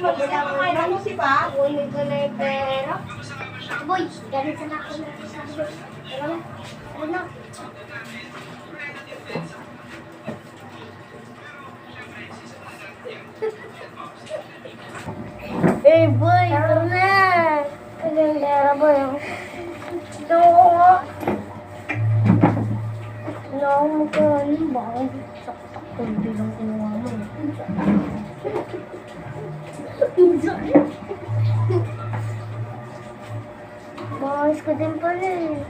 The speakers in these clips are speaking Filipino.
Magkakain ako si Pa. Kunin ko na yung pera. Boy, ganit na ako na sa sabi. Tara na. Tara na. Eh, boy, tara na. Kailan pera, boy. Ito ko nga. Wala akong magkaroon. Bakit saksak ko bilang kinuha mo. Bawis ko din pala eh.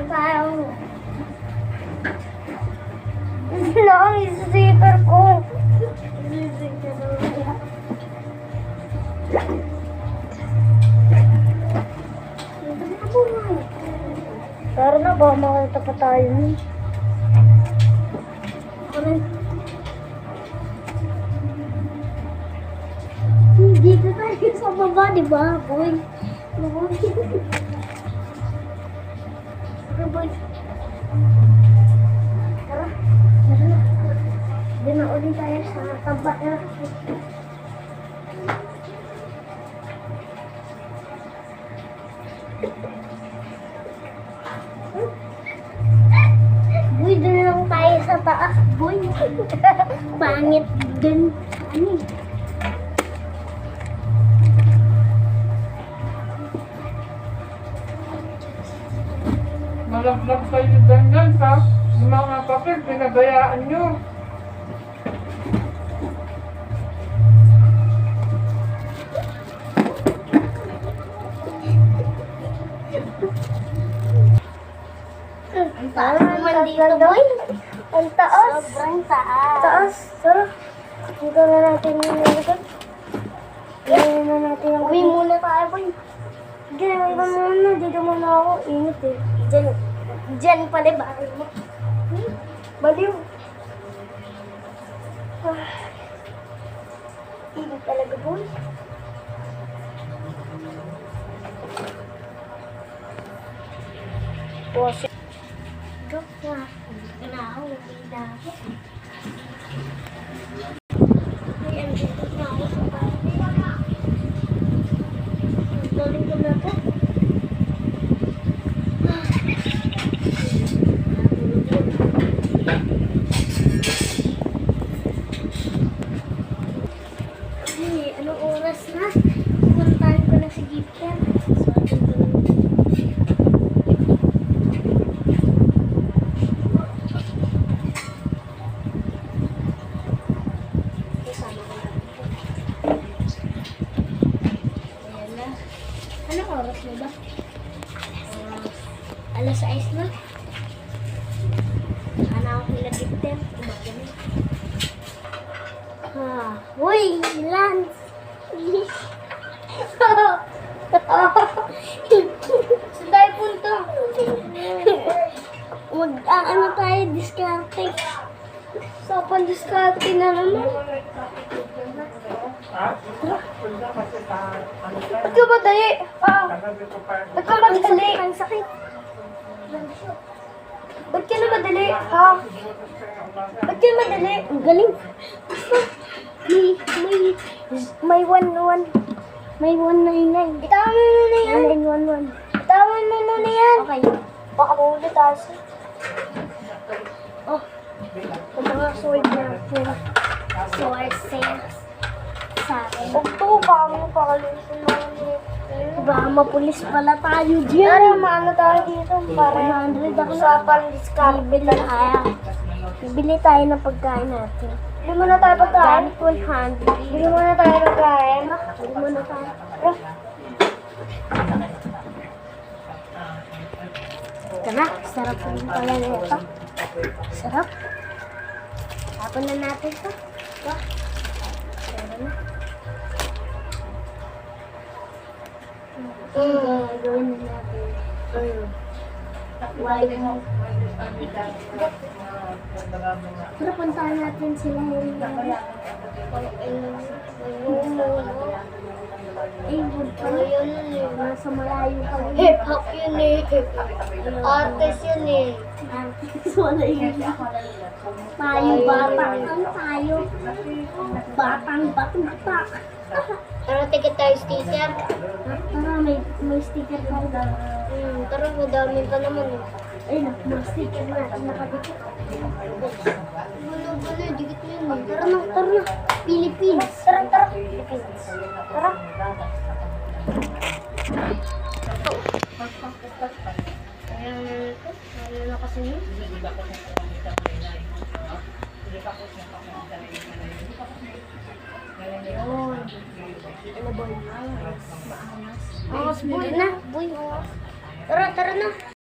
Parang wala akong isa-zipper ko. Pero na ba, makita pa tayo nun. Dito tayo sa baba, di ba, boy? Tara, boy. Tara, tara na. Di na ulit tayo sa taba na. Boy, dun lang tayo sa taas, boy. Pangit dun. Ano eh? Malaglag kayo ganyan ha. Yung mga papel, pinabayaan nyo. Ang taas naman dito, boy. Ang taas. Sobrang taas. Taas. Tara. Dito na natin yung nilagay. Dito na natin yung... Uwi muna tayo, boy. Diyan muna. Dito muna ako. Init eh. Diyan pala bahay mo. Baliw. Init talaga, boy. Pose. Go na. Ganaw, na ako. Ay, ang dito na ako sa bahay. Ang galing ko na to. Ay, anong oras na? Pumuntahan ko na si Gipter. Anong oras na ba? Alas 6 na. Sana ako nila Gipter. Umaga na. Uy! Lance! Saan tayo punta? Ano tayo? Diskarte. So, pan-diskarte na naman. Ba't ka madali? Ba't ka madali? Ang sakit. Ba't ka na madali? Ha? Ba't ka madali? Ang galing. May 1-1. May 199. Itawan mo muna yan. 911. Itawan mo muna yan. Okay. Baka muna tayo. Oh. Ang mga sword natin. Sword sales. Sa akin. Huwag to. Baka mo pakalisin naman dito. Baka mapulis pala tayo dyan. Para maano tayo dito. Para 100 ako sa pan-discard. Bibili tayo ng pagkain natin. Bili muna tayo pagkain. 100. Bili muna tayo pagkain. Bili muna tayo. Ito na. Sarap rin pala na ito. Sarap. Tapon na natin ito. Ito. Sarap na. Gawin na natin. Pero puntahan natin sila yung A-Wood pala yun eh. Nasa malayo pa yun. Hip-hop yun eh. Artist yun eh. Artist wala yun. Tayo batang. Ano tayo? Batang bata. Tara, tigit tayo sticker. Tara, may sticker pa rin. Tara, madami pa naman eh. Ayun, mga sticker natin nakadikit. Gulo-gulo, dikit mo yun eh. Tara na. Philippines. Tara. Philippines. Tara. Ayan na kasi yun. Ano boy? Maangas. Boy na. Boy. Tara na.